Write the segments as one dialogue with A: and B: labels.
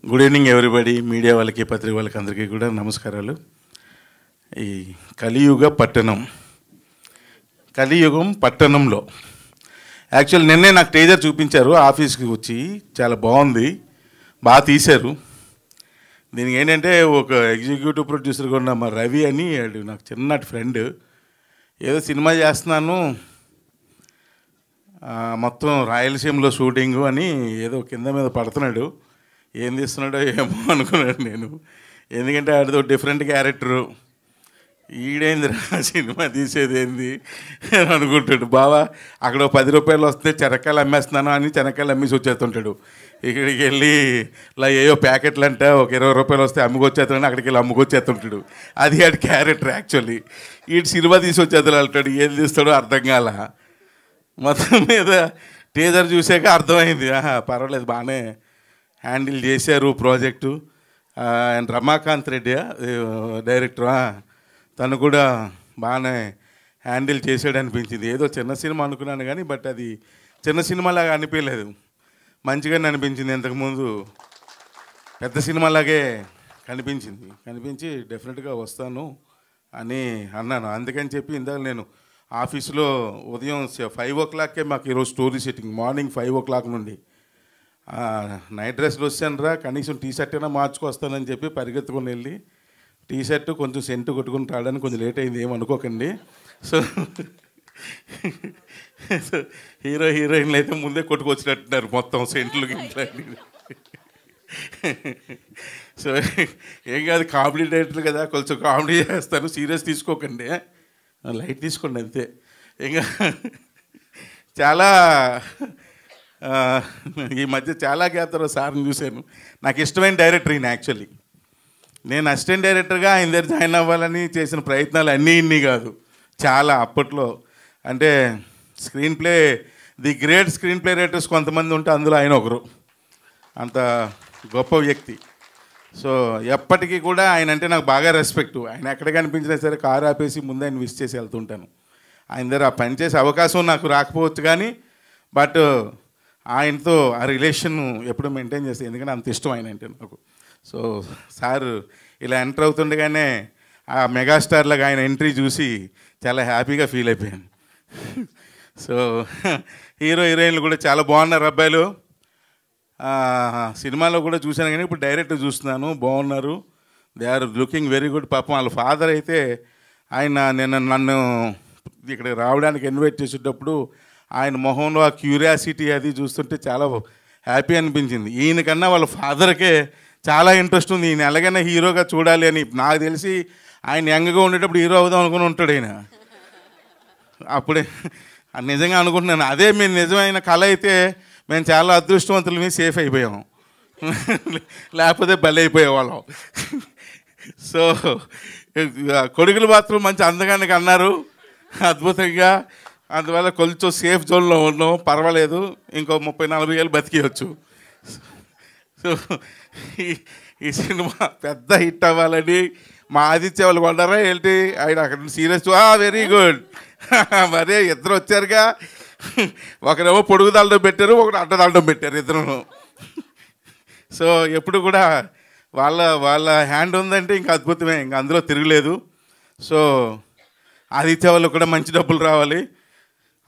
A: Good evening everybody. Media వాళ్ళకి, పత్రిక వాళ్ళకి అందరికీ కూడా నమస్కారాలు. ఈ కలియుగం పట్టణంలో యాక్చువల్ నిన్నే నాకు ట్రేజర్ చూపించారు ఆఫీస్కి వచ్చి. చాలా బాగుంది, బాగా తీశారు. దీనికి ఏంటంటే ఒక ఎగ్జిక్యూటివ్ ప్రొడ్యూసర్గా ఉన్న మా రవి అని నాకు చిన్నటి ఫ్రెండ్, ఏదో సినిమా చేస్తున్నాను మొత్తం రాయలసీమలో షూటింగు అని ఏదో కింద మీద పడుతున్నాడు. ఏం తీస్తున్నాడో ఏమో అనుకున్నాడు నేను, ఎందుకంటే ఆడితో డిఫరెంట్ క్యారెక్టరు. ఈడేందిరా సినిమా తీసేది ఏంది అని అనుకుంటాడు. బావా అక్కడ 10 రూపాయలు వస్తే చెనక్కాయలు అమ్మేస్తున్నాను అని చెనక్కాయలు అమ్మేసి వచ్చేస్తుంటాడు. ఇక్కడికి వెళ్ళి ఇలా ఏయో ప్యాకెట్లు అంటే ఒక 20 రూపాయలు వస్తే అమ్ముకొచ్చేస్తాడని అక్కడికి వెళ్ళి అమ్ముకొచ్చేస్తుంటాడు. అది ఆడి క్యారెక్టర్ యాక్చువల్లీ. ఈ సినిమా తీసి వచ్చేస్తాడు అంటాడు. ఏం తీస్తాడో అర్థం కాల. మొత్తం మీద టీజర్ చూసాక అర్థమైంది, పర్వాలేదు బాగానే హ్యాండిల్ చేశారు project. And Ramakant Reddy director, తను కూడా బాగానే హ్యాండిల్ చేసాడు అనిపించింది. ఏదో చిన్న సినిమా అనుకున్నాను కానీ బట్ అది చిన్న సినిమాలాగా అనిపించలేదు, మంచిగానే అనిపించింది. ఇంతకుముందు పెద్ద సినిమాలాగే కనిపించి డెఫినెట్గా వస్తాను అని అన్నాను. అందుకని చెప్పి ఇందాక నేను ఆఫీసులో ఉదయం 5 o'clockకే మాకు ఈరోజు స్టోరీ సెట్టింగ్, మార్నింగ్ 5 o'clock నుండి. నైట్ డ్రెస్లు వచ్చాను రా, కనీసం టీ షర్ట్ అయినా మార్చుకొస్తానని చెప్పి పరిగెత్తుకొని వెళ్ళి టీ షర్టు కొంచెం సెంటు కొట్టుకుని రావడానికి కొంచెం లేట్ అయింది, ఏమనుకోకండి. సో హీరోయిన్లు అయితే ముందే కొట్టుకొచ్చినట్టున్నారు మొత్తం సెంట్లు ఇంట్లో. సో ఏం కాదు, కామెడీ డైరెక్టర్ కదా, కొంచెం కామెడీ చేస్తాను, సీరియస్ తీసుకోకండి, లైట్ తీసుకోండి అంతే. ఇంకా చాలా ఈ మధ్య చాలా గ్యాప్ సార్ని చూశాను. నాకు ఇష్టమైన డైరెక్టర్ ఈయన. యాక్చువల్లీ నేను అసిస్టెంట్ డైరెక్టర్గా ఆయన దగ్గర జాయిన్ అవ్వాలని చేసిన ప్రయత్నాలు అన్నీ కాదు, చాలా అప్పట్లో. అంటే screen play, the great screen play writers కొంతమంది ఉంటే అందులో ఆయన ఒకరు, అంత గొప్ప వ్యక్తి. సో ఎప్పటికీ కూడా ఆయన అంటే నాకు బాగా రెస్పెక్టు. ఆయన ఎక్కడ కనిపించినా సరే కారు ఆపేసి ముందే ఆయన విష్ చేసి వెళ్తుంటాను. ఆయన దగ్గర ఆ పని చేసే అవకాశం నాకు రాకపోవచ్చు కానీ బట్ ఆయనతో ఆ రిలేషన్ ఎప్పుడు మెయింటైన్ చేస్తాను, ఎందుకంటే అంత ఇష్టం ఆయన అంటే నాకు. సో సార్ ఇలా ఎంటర్ అవుతుండగానే ఆ మెగాస్టార్లాగా ఆయన ఎంట్రీ చూసి చాలా హ్యాపీగా ఫీల్ అయిపోయాను. సో హీరోయిన్లు కూడా చాలా బాగున్నారు అబ్బాయిలు. సినిమాలో కూడా చూశాను కానీ ఇప్పుడు డైరెక్ట్ చూస్తున్నాను, బాగున్నారు. They are looking very good. పాపం వాళ్ళ ఫాదర్ అయితే నన్ను ఇక్కడ రావడానికి ఇన్వైట్ చేసేటప్పుడు ఆయన మొహంలో ఆ క్యూరియాసిటీ అది చూస్తుంటే చాలా హ్యాపీ అనిపించింది. ఈయనకన్నా వాళ్ళ ఫాదర్కే చాలా ఇంట్రెస్ట్ ఉంది, ఈయన ఎలాగైనా హీరోగా చూడాలి అని. నాకు తెలిసి ఆయన యంగ్గా ఉండేటప్పుడు హీరో అవుదాం అనుకుని ఉంటాడు ఆయన. అప్పుడే నిజంగా అనుకుంటున్నాను, అదే మీరు నిజమైన కళ అయితే మేము చాలా అదృష్టవంతులమే, సేఫ్ అయిపోయాము, లేకపోతే బలి అయిపోయేవాళ్ళం. సో కొడుకులు మాత్రం మంచి అందగానే అన్నారు, అద్భుతంగా. అందువల్ల కొంచెం సేఫ్ జోన్లో ఉన్నాం, పర్వాలేదు, ఇంకో 30-40 ఏళ్ళు బతికేయచ్చు. సో ఈ సినిమా పెద్ద హిట్ అవ్వాలని మా ఆదిత్య వాళ్ళు కొన్నారా ఏంటి, ఆయన అక్కడ సీరియస్ వెరీ గుడ్. మరే ఇద్దరు వచ్చారుగా, ఒకరేమో పొడుగు దాంట్లో పెట్టారు, ఒకటి అడ్డ దాంట్లో పెట్టారు, ఇద్దరు. సో ఎప్పుడు కూడా వాళ్ళ హ్యాండ్ ఉందంటే ఇంకా అద్భుతమే, ఇంకా అందులో తిరగలేదు. సో ఆదిత్య వాళ్ళు కూడా మంచి డబ్బులు రావాలి.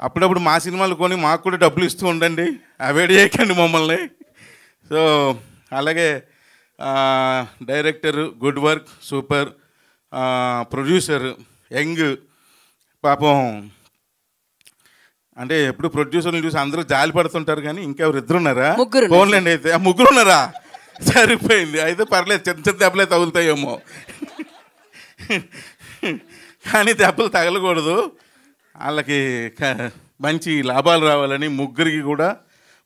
A: అప్పుడప్పుడు మా సినిమాలు కొని మాకు కూడా డబ్బులు ఇస్తూ ఉండండి, అవాయిడ్ చేయకండి మమ్మల్ని. సో అలాగే director good work, super. Producer young, పాపం అంటే ఎప్పుడు ప్రొడ్యూసర్ని చూసి అందరూ జాలి పడుతుంటారు కానీ ఇంకెవరు ఇద్దరున్నారా? ఫోన్లేండి అయితే ముగ్గురున్నారా? సరిపోయింది, అయితే పర్లేదు, చిన్న దెబ్బలే తగులుతాయేమో కానీ దెబ్బలు తగలకూడదు. వాళ్ళకి మంచి లాభాలు రావాలని ముగ్గురికి కూడా,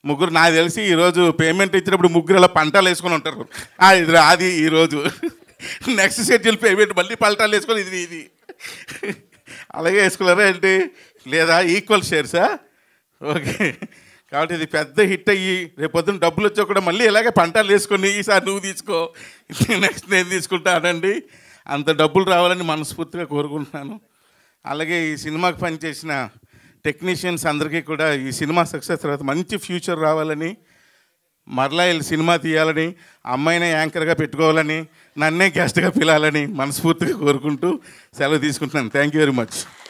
A: ముగ్గురు నాకు తెలిసి ఈరోజు పేమెంట్ ఇచ్చినప్పుడు ముగ్గురు ఇలా పంటాలు వేసుకొని ఉంటారు. అది ఈరోజు నెక్స్ట్ షెడ్యూల్ పేమెంట్ మళ్ళీ పల్టాలు వేసుకొని ఇది అలాగే వేసుకున్నారా ఏంటి, లేదా ఈక్వల్ షేర్సా? ఓకే, కాబట్టి ఇది పెద్ద హిట్ అయ్యి రేపు పొద్దున్న డబ్బులు వచ్చా కూడా మళ్ళీ ఇలాగే పంటాలు వేసుకొని ఈసారి నువ్వు తీసుకో, నెక్స్ట్ నేను తీసుకుంటానండి. అంత డబ్బులు రావాలని మనస్ఫూర్తిగా కోరుకుంటున్నాను. అలాగే ఈ సినిమాకి పనిచేసిన టెక్నీషియన్స్ అందరికీ కూడా ఈ సినిమా సక్సెస్ తర్వాత మంచి ఫ్యూచర్ రావాలని మరలా వీళ్ళు సినిమా తీయాలని, అమ్మాయినే యాంకర్గా పెట్టుకోవాలని, నన్నే గెస్ట్గా పిలాలని మనస్ఫూర్తిగా కోరుకుంటూ సెలవు తీసుకుంటున్నాను. Thank you very much.